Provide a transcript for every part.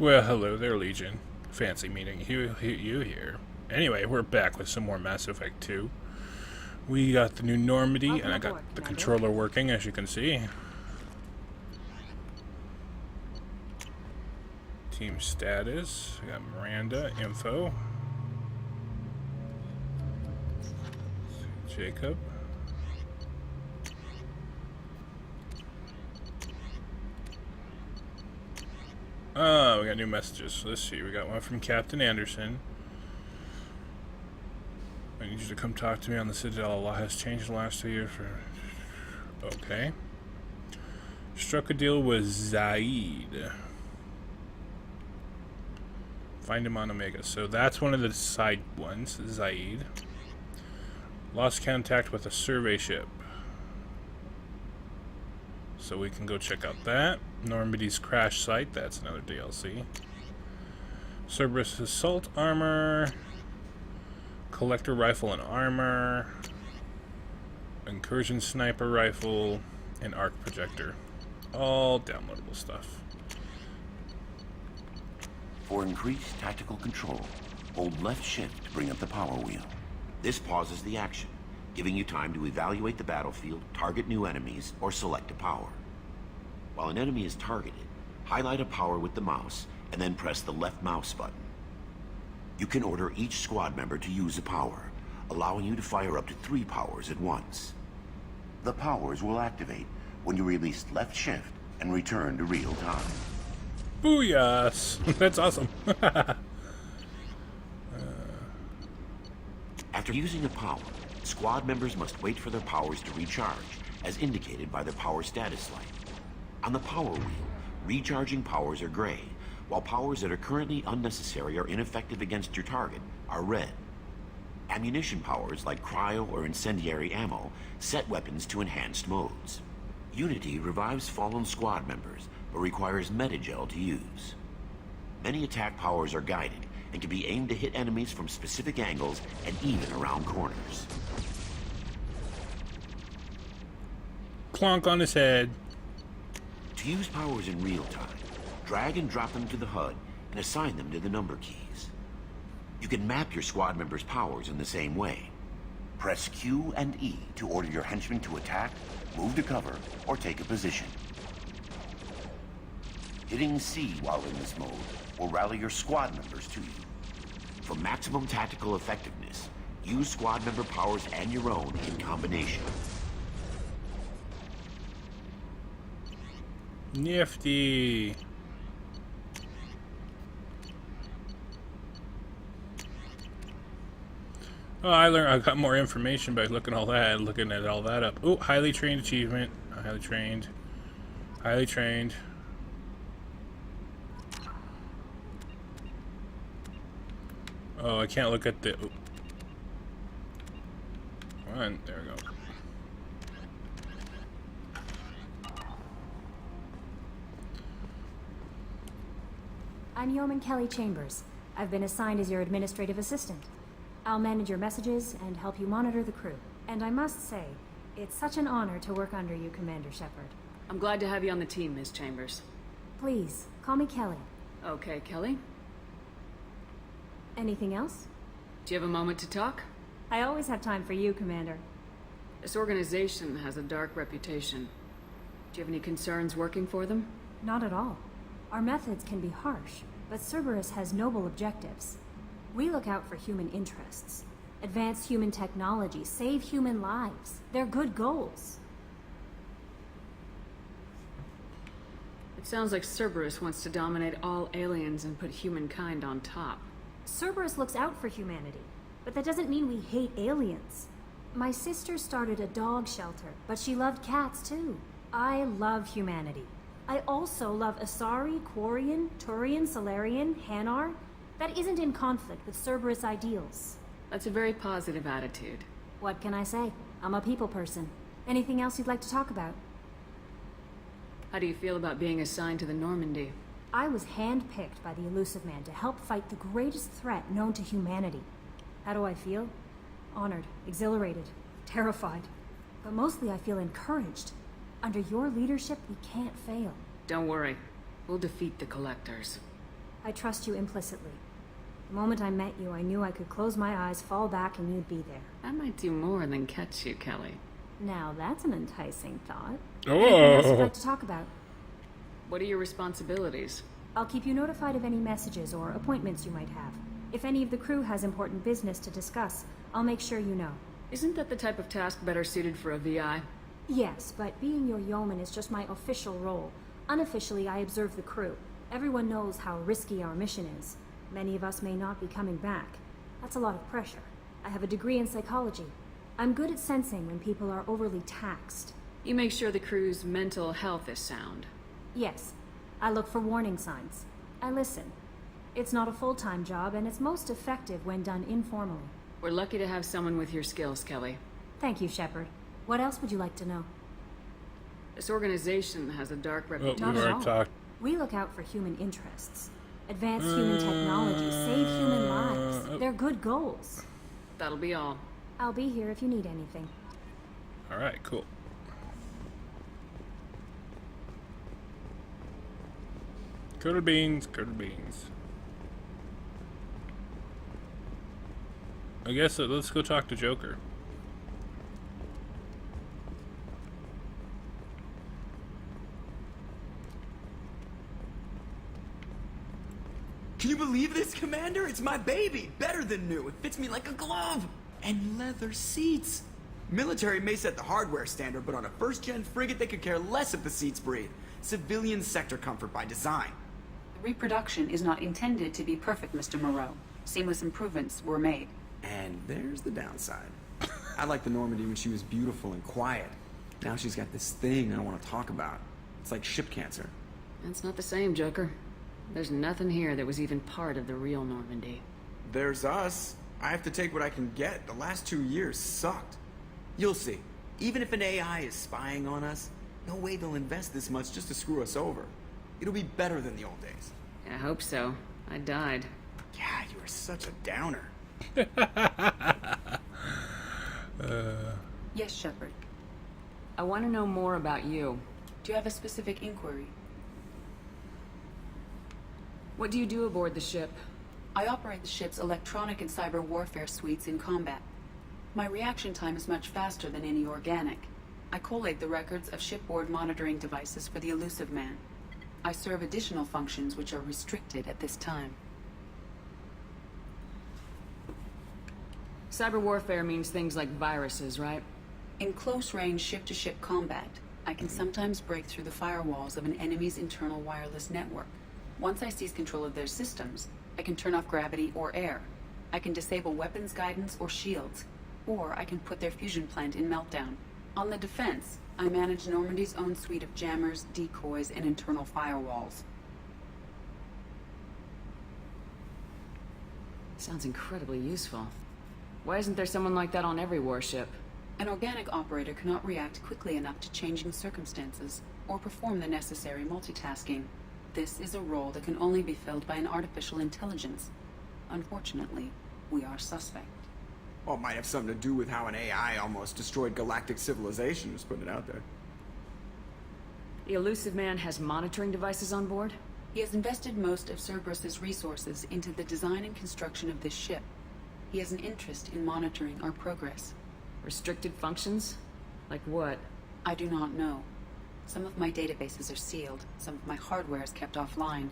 Well, hello there, Legion. Fancy meeting you here. Anyway, we're back with some more Mass Effect 2. We got the new Normandy, and I got the controller working, as you can see. Team status. We got Miranda, info. Jacob. Oh, we got new messages. Let's see. We got one from Captain Anderson. I need you to come talk to me on the Citadel. A lot has changed in the last 2 years. Okay. Struck a deal with Zaid. Find him on Omega. So that's one of the side ones, Zaid. Lost contact with a survey ship. So we can go check out that. Normandy's crash site, that's another DLC. Cerberus assault armor. Collector rifle and armor. Incursion sniper rifle. And arc projector. All downloadable stuff. For increased tactical control, hold left shift to bring up the power wheel. This pauses the action, giving you time to evaluate the battlefield, target new enemies, or select a power. While an enemy is targeted, highlight a power with the mouse, and then press the left mouse button. You can order each squad member to use a power, allowing you to fire up to 3 powers at once. The powers will activate when you release left shift and return to real time. Booyahs! That's awesome. After using a power, squad members must wait for their powers to recharge, as indicated by the power status light. On the power wheel, recharging powers are gray, while powers that are currently unnecessary or ineffective against your target are red. Ammunition powers like cryo or incendiary ammo set weapons to enhanced modes. Unity revives fallen squad members, but requires metagel to use. Many attack powers are guided and can be aimed to hit enemies from specific angles and even around corners. Clonk on his head. To use powers in real time, drag and drop them to the HUD and assign them to the number keys. You can map your squad members' powers in the same way. Press Q and E to order your henchmen to attack, move to cover, or take a position. Hitting C while in this mode will rally your squad members to you. For maximum tactical effectiveness, use squad member powers and your own in combination. Nifty. Oh, I got more information by looking at all that up. Oh, highly trained achievement. Highly trained. Highly trained. Oh, I can't look at the... Oh. One, there we go. I'm Yeoman Kelly Chambers. I've been assigned as your administrative assistant. I'll manage your messages and help you monitor the crew. And I must say, it's such an honor to work under you, Commander Shepard. I'm glad to have you on the team, Ms. Chambers. Please, call me Kelly. Okay, Kelly. Anything else? Do you have a moment to talk? I always have time for you, Commander. This organization has a dark reputation. Do you have any concerns working for them? Not at all. Our methods can be harsh, but Cerberus has noble objectives. We look out for human interests, advance human technology, save human lives. They're good goals. It sounds like Cerberus wants to dominate all aliens and put humankind on top. Cerberus looks out for humanity, but that doesn't mean we hate aliens. My sister started a dog shelter, but she loved cats too. I love humanity. I also love Asari, Quarian, Turian, Solarian, Hanar. That isn't in conflict with Cerberus ideals. That's a very positive attitude. What can I say? I'm a people person. Anything else you'd like to talk about? How do you feel about being assigned to the Normandy? I was handpicked by the Elusive Man to help fight the greatest threat known to humanity. How do I feel? Honored, exhilarated, terrified. But mostly I feel encouraged. Under your leadership, we can't fail. Don't worry. We'll defeat the Collectors. I trust you implicitly. The moment I met you, I knew I could close my eyes, fall back, and you'd be there. I might do more than catch you, Kelly. Now that's an enticing thought. Anything else you'd Oh. like to talk about? What are your responsibilities? I'll keep you notified of any messages or appointments you might have. If any of the crew has important business to discuss, I'll make sure you know. Isn't that the type of task better suited for a VI? Yes, but being your yeoman is just my official role. Unofficially, I observe the crew. Everyone knows how risky our mission is. Many of us may not be coming back. That's a lot of pressure. I have a degree in psychology. I'm good at sensing when people are overly taxed. You make sure the crew's mental health is sound. Yes, I look for warning signs. I listen. It's not a full-time job, and it's most effective when done informally. We're lucky to have someone with your skills, Kelly. Thank you, Shepard. What else would you like to know? This organization has a dark Well, reputation. Not we've at already all. talked. We look out for human interests. Advance human technology, save human lives. They're good goals. That'll be all. I'll be here if you need anything. Alright, cool. Coda beans, coda beans. I guess let's go talk to Joker. Can you believe this, Commander? It's my baby. Better than new. It fits me like a glove. And leather seats. Military may set the hardware standard, but on a first-gen frigate, they could care less if the seats breathe. Civilian sector comfort by design. The reproduction is not intended to be perfect, Mr. Moreau. Seamless improvements were made. And there's the downside. I liked the Normandy when she was beautiful and quiet. Now she's got this thing I don't want to talk about. It's like ship cancer. That's not the same, Joker. There's nothing here that was even part of the real Normandy. There's us. I have to take what I can get. The last 2 years sucked. You'll see. Even if an AI is spying on us, no way they'll invest this much just to screw us over. It'll be better than the old days. I hope so. I died. Yeah, you are such a downer. Yes, Shepard. I want to know more about you. Do you have a specific inquiry? What do you do aboard the ship? I operate the ship's electronic and cyber warfare suites in combat. My reaction time is much faster than any organic. I collate the records of shipboard monitoring devices for the elusive man. I serve additional functions which are restricted at this time. Cyber warfare means things like viruses, right? In close-range ship-to-ship combat, I can sometimes break through the firewalls of an enemy's internal wireless network. Once I seize control of their systems, I can turn off gravity or air. I can disable weapons guidance or shields, or I can put their fusion plant in meltdown. On the defense, I manage Normandy's own suite of jammers, decoys, and internal firewalls. Sounds incredibly useful. Why isn't there someone like that on every warship? An organic operator cannot react quickly enough to changing circumstances, or perform the necessary multitasking. This is a role that can only be filled by an artificial intelligence. Unfortunately, we are suspect. Well, it might have something to do with how an AI almost destroyed galactic civilization, just putting it out there. The elusive man has monitoring devices on board? He has invested most of Cerberus's resources into the design and construction of this ship. He has an interest in monitoring our progress. Restricted functions? Like what? I do not know. Some of my databases are sealed, some of my hardware is kept offline.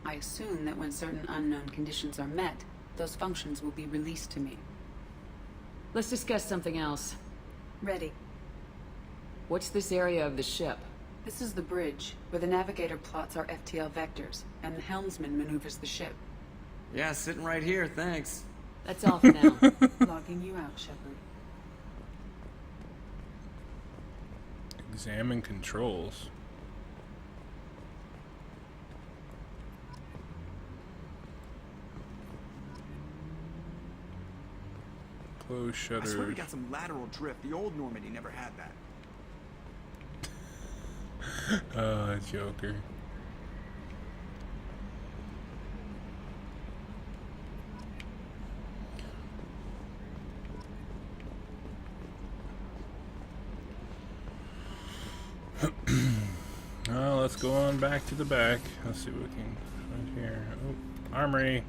I assume that when certain unknown conditions are met, those functions will be released to me. Let's discuss something else. Ready. What's this area of the ship? This is the bridge, where the navigator plots our FTL vectors, and the helmsman maneuvers the ship. Yeah, sitting right here, thanks. That's all for now. Logging you out, Shepard. Examine controls. Close I swear we shutters. got some lateral drift. The old Normandy never had that. Joker. Well, let's go on going back to the back. Let's see what we can find here. Oh, armory.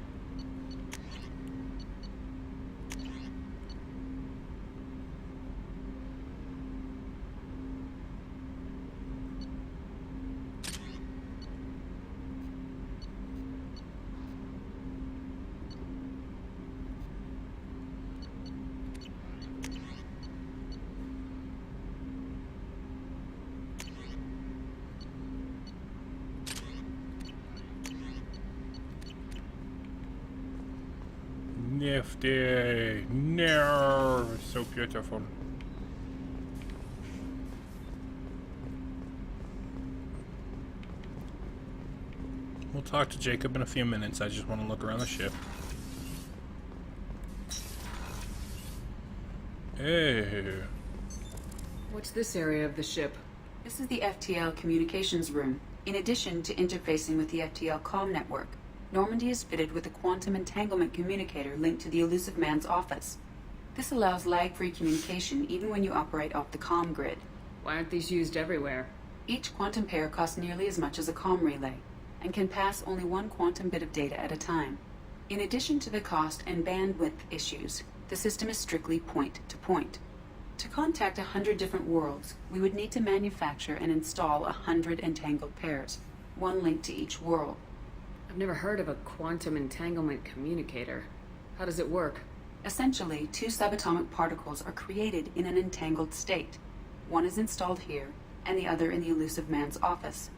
Nifty. No, so beautiful. We'll talk to Jacob in a few minutes. I just want to look around the ship. Hey. What's this area of the ship? This is the FTL communications room. In addition to interfacing with the FTL comm network, Normandy is fitted with a quantum entanglement communicator linked to the Elusive Man's office. This allows lag-free communication even when you operate off the comm grid. Why aren't these used everywhere? Each quantum pair costs nearly as much as a comm relay, and can pass only one quantum bit of data at a time. In addition to the cost and bandwidth issues, the system is strictly point-to-point. To contact 100 different worlds, we would need to manufacture and install 100 entangled pairs, one linked to each world. I've never heard of a quantum entanglement communicator. How does it work? Essentially, two subatomic particles are created in an entangled state. One is installed here, and the other in the Elusive Man's office.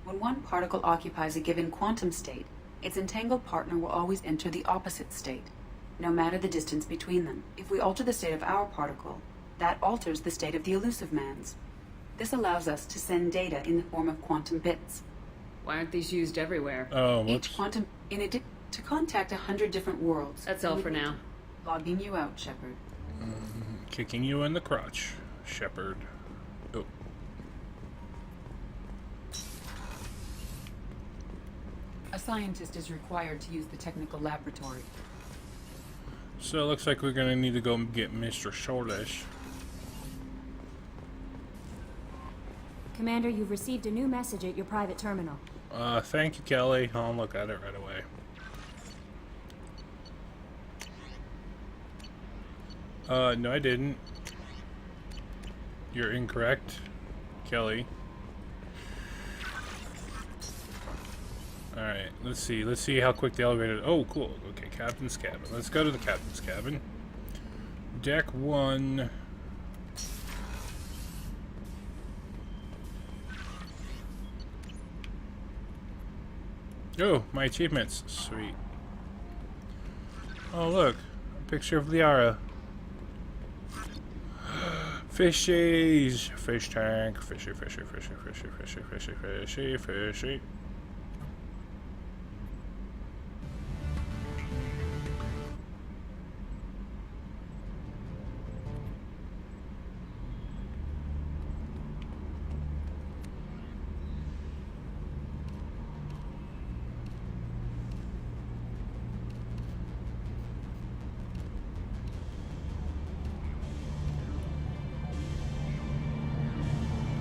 When one particle occupies a given quantum state, its entangled partner will always enter the opposite state, no matter the distance between them. If we alter the state of our particle, that alters the state of the Elusive Man's. This allows us to send data in the form of quantum bits. Why aren't these used everywhere? Oh, whoops. Each quantum, in addition to contact 100 different worlds. That's all for now. Logging you out, Shepard. Kicking you in the crotch, Shepard. Oh. A scientist is required to use the technical laboratory. So it looks like we're gonna need to go get Mr. Shortish. Commander, you've received a new message at your private terminal. Thank you, Kelly. I'll look at it right away. No, I didn't. You're incorrect, Kelly. Alright, let's see. Let's see how quick the elevator... Oh, cool. Okay, captain's cabin. Let's go to the captain's cabin. Deck 1... Oh, my achievements. Sweet. Oh, look. A picture of Liara. Fishies! Fish tank. Fishy, fishy, fishy, fishy, fishy, fishy, fishy, fishy.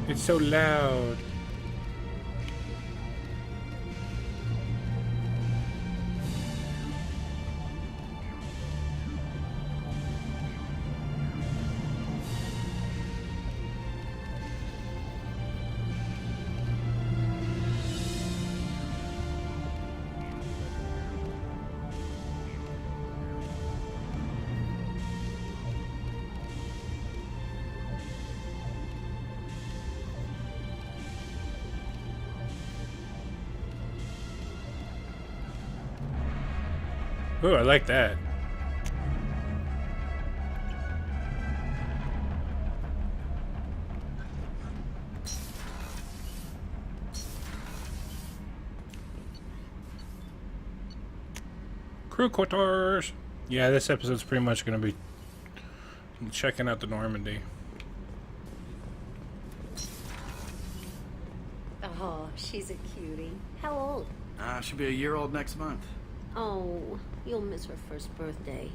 It's so loud. Ooh, I like that. Crew quarters! Yeah, this episode's pretty much going to be checking out the Normandy. Oh, she's a cutie. How old? She'll be a year old next month. Oh, you'll miss her first birthday.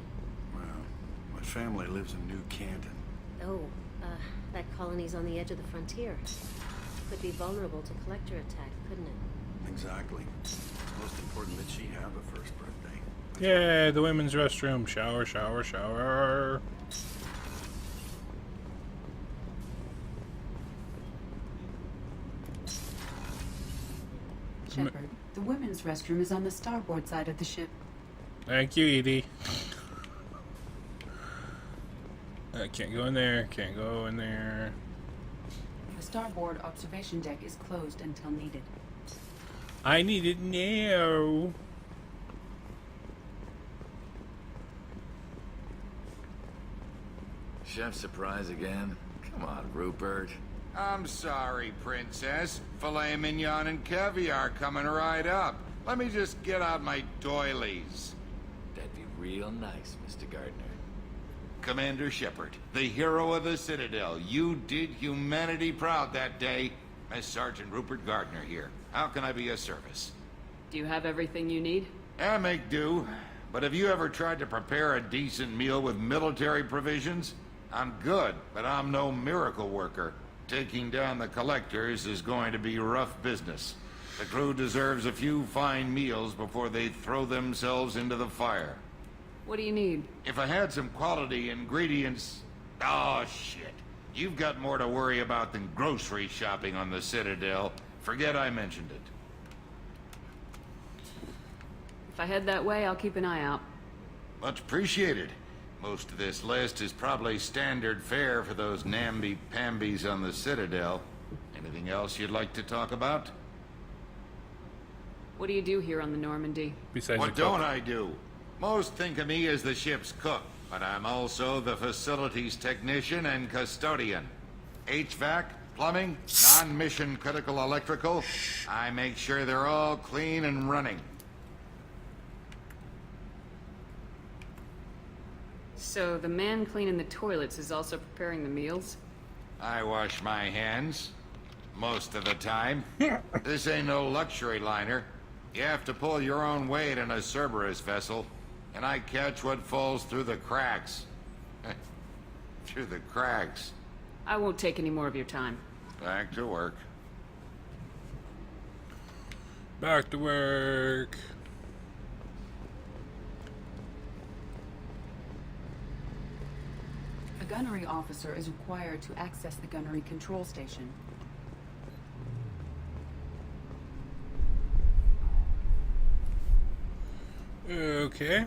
Well, my family lives in New Canton. Oh, that colony's on the edge of the frontier. Could be vulnerable to collector attack, couldn't it? Exactly. Most important that she have a first birthday. Yeah, the women's restroom. Shower, shower, shower. Shepard, the women's restroom is on the starboard side of the ship. Thank you, Edie. I can't go in there. Can't go in there. The starboard observation deck is closed until needed. I need it now. Chef surprise again? Come on, Rupert. I'm sorry, Princess. Filet mignon and caviar coming right up. Let me just get out my doilies. That'd be real nice, Mr. Gardner. Commander Shepard, the hero of the Citadel. You did humanity proud that day. As Sergeant Rupert Gardner here. How can I be of service? Do you have everything you need? I make do. But have you ever tried to prepare a decent meal with military provisions? I'm good, but I'm no miracle worker. Taking down the collectors is going to be rough business. The crew deserves a few fine meals before they throw themselves into the fire. What do you need? If I had some quality ingredients... Oh, shit. You've got more to worry about than grocery shopping on the Citadel. Forget I mentioned it. If I head that way, I'll keep an eye out. Much appreciated. Most of this list is probably standard fare for those namby-pambies on the Citadel. Anything else you'd like to talk about? What do you do here on the Normandy? Besides What the cook. don't I do? Most think of me as the ship's cook, but I'm also the facilities technician and custodian. HVAC, plumbing, non-mission critical electrical. I make sure they're all clean and running. So the man cleaning the toilets is also preparing the meals? I wash my hands. Most of the time. This ain't no luxury liner. You have to pull your own weight in a Cerberus vessel. And I catch what falls through the cracks. Through the cracks. I won't take any more of your time. Back to work. Back to work. A gunnery officer is required to access the gunnery control station. Okay.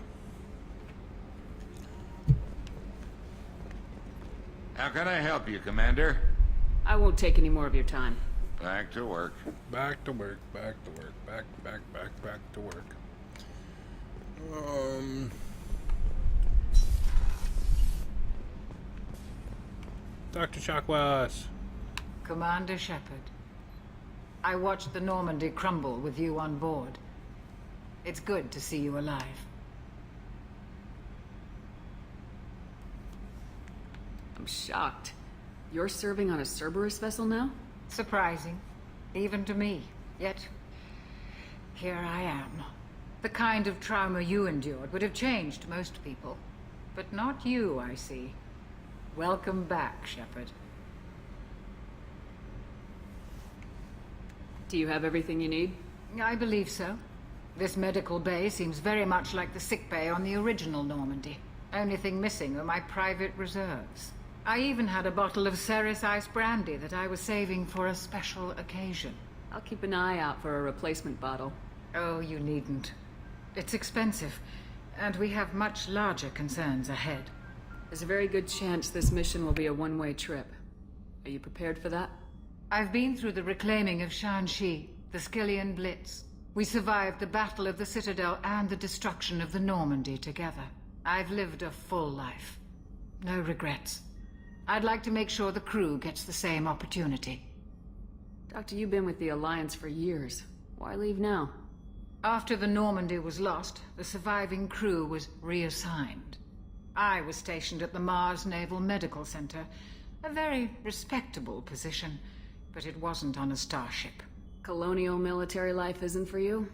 How can I help you, Commander? I won't take any more of your time. Back to work. Back to work. Back to work. Back to work. Dr. Chakwas. Commander Shepard, I watched the Normandy crumble with you on board. It's good to see you alive. I'm shocked. You're serving on a Cerberus vessel now? Surprising, even to me. Yet, here I am. The kind of trauma you endured would have changed most people. But not you, I see. Welcome back, Shepard. Do you have everything you need? I believe so. This medical bay seems very much like the sick bay on the original Normandy. Only thing missing were my private reserves. I even had a bottle of Ceres Ice brandy that I was saving for a special occasion. I'll keep an eye out for a replacement bottle. Oh, you needn't. It's expensive, and we have much larger concerns ahead. There's a very good chance this mission will be a one-way trip. Are you prepared for that? I've been through the reclaiming of Shanxi, the Skillian Blitz. We survived the Battle of the Citadel and the destruction of the Normandy together. I've lived a full life. No regrets. I'd like to make sure the crew gets the same opportunity. Doctor, you've been with the Alliance for years. Why leave now? After the Normandy was lost, the surviving crew was reassigned. I was stationed at the Mars Naval Medical Center, a very respectable position, but it wasn't on a starship. Colonial military life isn't for you?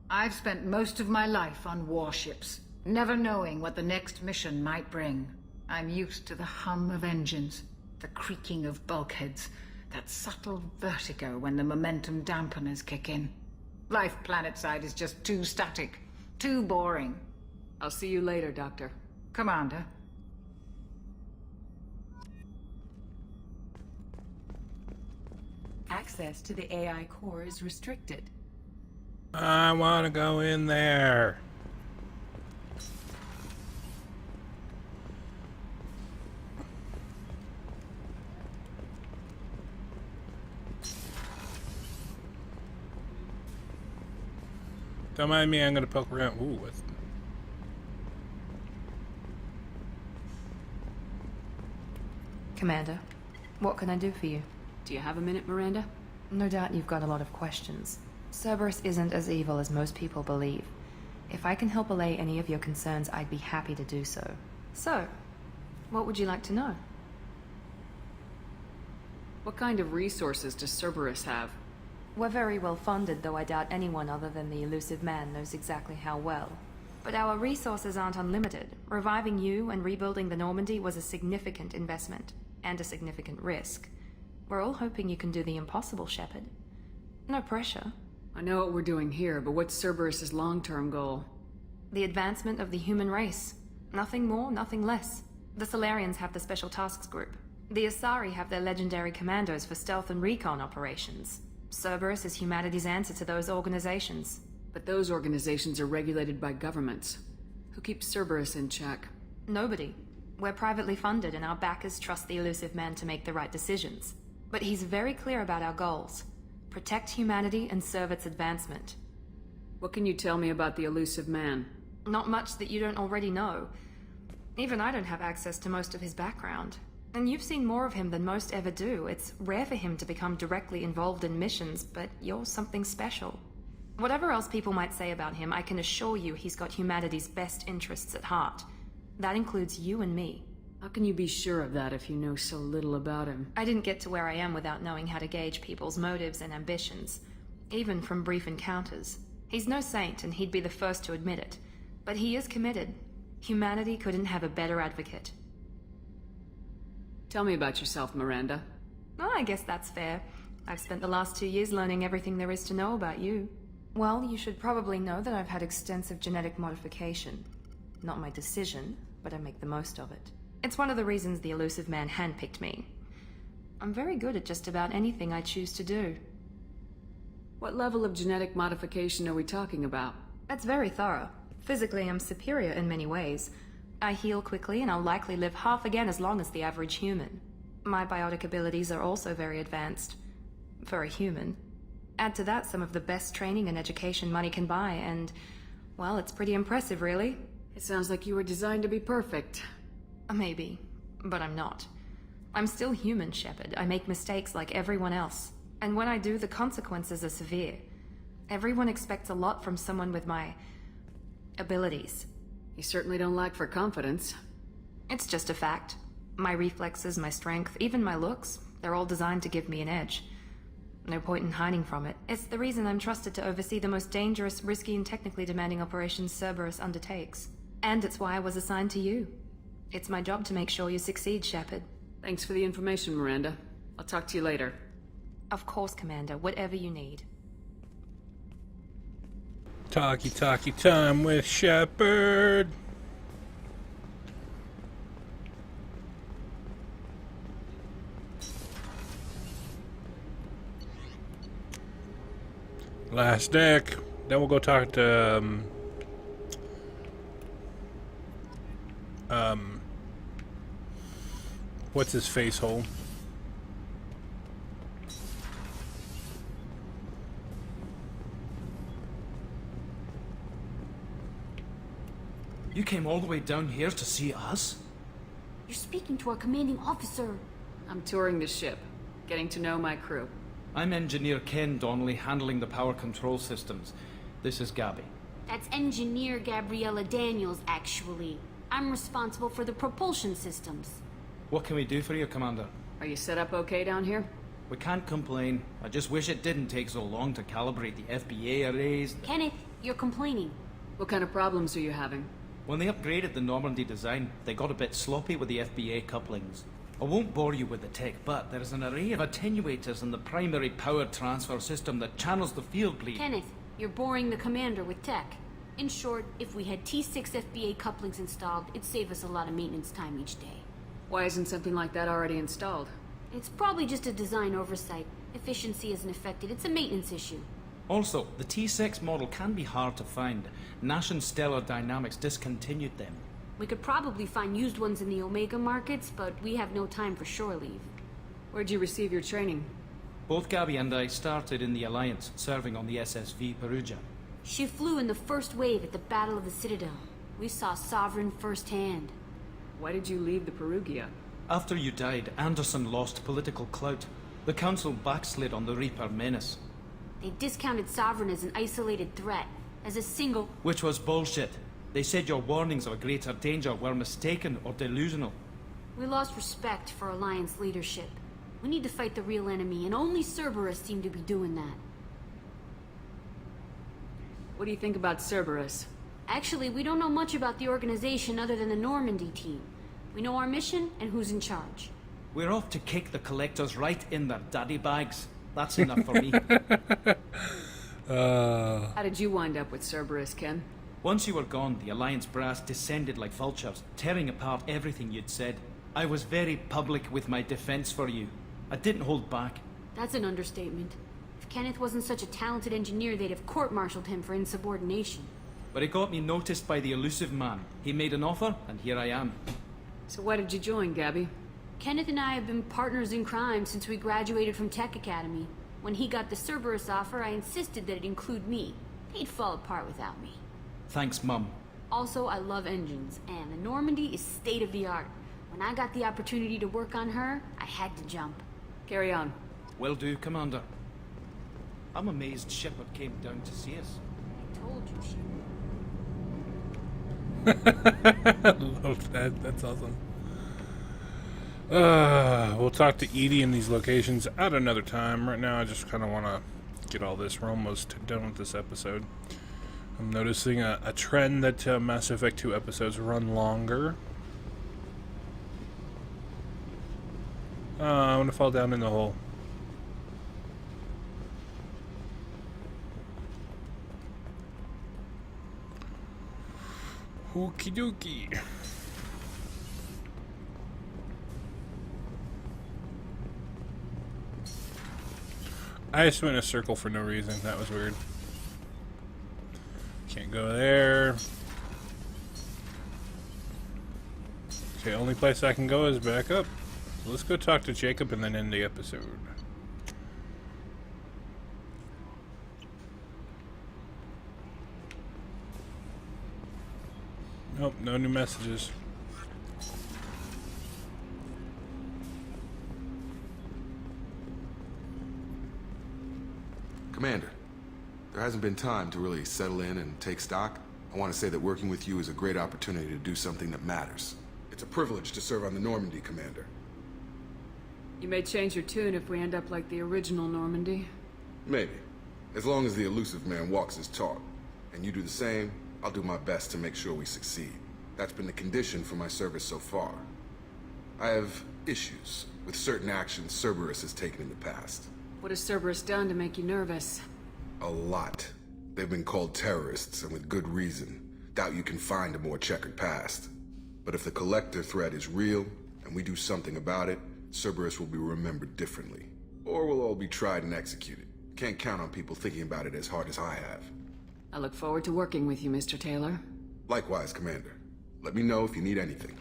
I've spent most of my life on warships, never knowing what the next mission might bring. I'm used to the hum of engines, the creaking of bulkheads, That subtle vertigo when the momentum dampeners kick in. Life planetside is just too static, too boring. I'll see you later, Doctor. Commander. Access to the AI core is restricted. I want to go in there. Don't mind me, I'm gonna poke around. Ooh, what's... Commander, what can I do for you? Do you have a minute, Miranda? No doubt you've got a lot of questions. Cerberus isn't as evil as most people believe. If I can help allay any of your concerns, I'd be happy to do so. So, what would you like to know? What kind of resources does Cerberus have? We're very well funded, though I doubt anyone other than the elusive man knows exactly how well. But our resources aren't unlimited. Reviving you and rebuilding the Normandy was a significant investment, and a significant risk. We're all hoping you can do the impossible, Shepard. No pressure. I know what we're doing here, but what's Cerberus's long-term goal? The advancement of the human race. Nothing more, nothing less. The Solarians have the Special Tasks Group. The Asari have their legendary commandos for stealth and recon operations. Cerberus is humanity's answer to those organizations. But those organizations are regulated by governments. Who keeps Cerberus in check? Nobody. We're privately funded, and our backers trust the elusive man to make the right decisions. But he's very clear about our goals. Protect humanity and serve its advancement. What can you tell me about the elusive man? Not much that you don't already know. Even I don't have access to most of his background. And you've seen more of him than most ever do. It's rare for him to become directly involved in missions, but you're something special. Whatever else people might say about him, I can assure you he's got humanity's best interests at heart. That includes you and me. How can you be sure of that if you know so little about him? I didn't get to where I am without knowing how to gauge people's motives and ambitions, even from brief encounters. He's no saint, and he'd be the first to admit it. But he is committed. Humanity couldn't have a better advocate. Tell me about yourself, Miranda. Oh, I guess that's fair. I've spent the last 2 years learning everything there is to know about you. Well, you should probably know that I've had extensive genetic modification. Not my decision, but I make the most of it. It's one of the reasons the elusive man handpicked me. I'm very good at just about anything I choose to do. What level of genetic modification are we talking about? That's very thorough. Physically, I'm superior in many ways. I heal quickly, and I'll likely live half again as long as the average human. My biotic abilities are also very advanced. For a human. Add to that some of the best training and education money can buy, and... well, it's pretty impressive, really. It sounds like you were designed to be perfect. Maybe, but I'm not. I'm still human, Shepard. I make mistakes like everyone else. And when I do, the consequences are severe. Everyone expects a lot from someone with my... abilities. You certainly don't lack for confidence. It's just a fact. My reflexes, my strength, even my looks, they're all designed to give me an edge. No point in hiding from it. It's the reason I'm trusted to oversee the most dangerous, risky, and technically demanding operations Cerberus undertakes. And it's why I was assigned to you. It's my job to make sure you succeed, Shepard. Thanks for the information, Miranda. I'll talk to you later. Of course, Commander. Whatever you need. Talkie time with Shepard. Last deck. Then we'll go talk to what's his face hole? You came all the way down here to see us? You're speaking to our commanding officer. I'm touring the ship, getting to know my crew. I'm Engineer Ken Donnelly, handling the power control systems. This is Gabby. That's Engineer Gabriella Daniels, actually. I'm responsible for the propulsion systems. What can we do for you, Commander? Are you set up okay down here? We can't complain. I just wish it didn't take so long to calibrate the FBA arrays. Kenneth, you're complaining. What kind of problems are you having? When they upgraded the Normandy design, they got a bit sloppy with the FBA couplings. I won't bore you with the tech, but there is an array of attenuators in the primary power transfer system that channels the field bleed. Kenneth, you're boring the commander with tech. In short, if we had T6 FBA couplings installed, it'd save us a lot of maintenance time each day. Why isn't something like that already installed? It's probably just a design oversight. Efficiency isn't affected, it's a maintenance issue. Also, the T6 model can be hard to find. Nash and Stellar Dynamics discontinued them. We could probably find used ones in the Omega markets, but we have no time for shore leave. Where'd you receive your training? Both Gabby and I started in the Alliance, serving on the SSV Perugia. She flew in the first wave at the Battle of the Citadel. We saw Sovereign firsthand. Why did you leave the Perugia? After you died, Anderson lost political clout. The Council backslid on the Reaper menace. They discounted Sovereign as an isolated threat, as a single... Which was bullshit. They said your warnings of a greater danger were mistaken or delusional. We lost respect for Alliance leadership. We need to fight the real enemy, and only Cerberus seem to be doing that. What do you think about Cerberus? Actually, we don't know much about the organization other than the Normandy team. We know our mission and who's in charge. We're off to kick the Collectors right in their daddy bags. That's enough for me. How did you wind up with Cerberus, Ken? Once you were gone, the Alliance brass descended like vultures, tearing apart everything you'd said. I was very public with my defense for you. I didn't hold back. That's an understatement. If Kenneth wasn't such a talented engineer, they'd have court-martialed him for insubordination. But it got me noticed by the elusive man. He made an offer, and here I am. So why did you join, Gabby? Kenneth and I have been partners in crime since we graduated from Tech Academy. When he got the Cerberus offer, I insisted that it include me. He'd fall apart without me. Thanks, Mum. Also, I love engines, and the Normandy is state-of-the-art. When I got the opportunity to work on her, I had to jump. Carry on. Will do, Commander. I'm amazed Shepard came down to see us. I told you she I love that. That's awesome. We'll talk to Edie in these locations at another time. Right now, I just kind of want to get all this. We're almost done with this episode. I'm noticing a trend that Mass Effect 2 episodes run longer. I'm going to fall down in the hole. Okie dokie. I just went in a circle for no reason. That was weird. Can't go there. Okay, only place I can go is back up. So let's go talk to Jacob and then end the episode. Nope, no new messages. Commander, there hasn't been time to really settle in and take stock. I want to say that working with you is a great opportunity to do something that matters. It's a privilege to serve on the Normandy, Commander. You may change your tune if we end up like the original Normandy. Maybe. As long as the elusive man walks his talk, and you do the same, I'll do my best to make sure we succeed. That's been the condition for my service so far. I have issues with certain actions Cerberus has taken in the past. What has Cerberus done to make you nervous? A lot. They've been called terrorists, and with good reason. Doubt you can find a more checkered past. But if the Collector threat is real, and we do something about it, Cerberus will be remembered differently. Or we'll all be tried and executed. Can't count on people thinking about it as hard as I have. I look forward to working with you, Mr. Taylor. Likewise, Commander. Let me know if you need anything.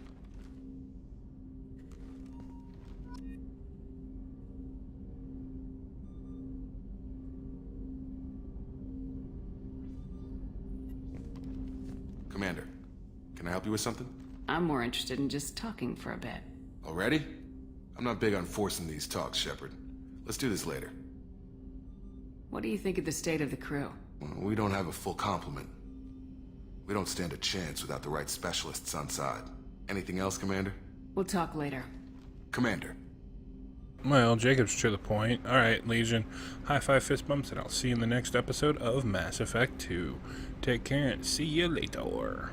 Commander, can I help you with something? I'm more interested in just talking for a bit. Already? I'm not big on forcing these talks, Shepard. Let's do this later. What do you think of the state of the crew? Well, we don't have a full complement. We don't stand a chance without the right specialists on side. Anything else, Commander? We'll talk later. Commander. Well, Jacob's to the point. Alright, Legion. High five, fist bumps, and I'll see you in the next episode of Mass Effect 2. Take care and see you later.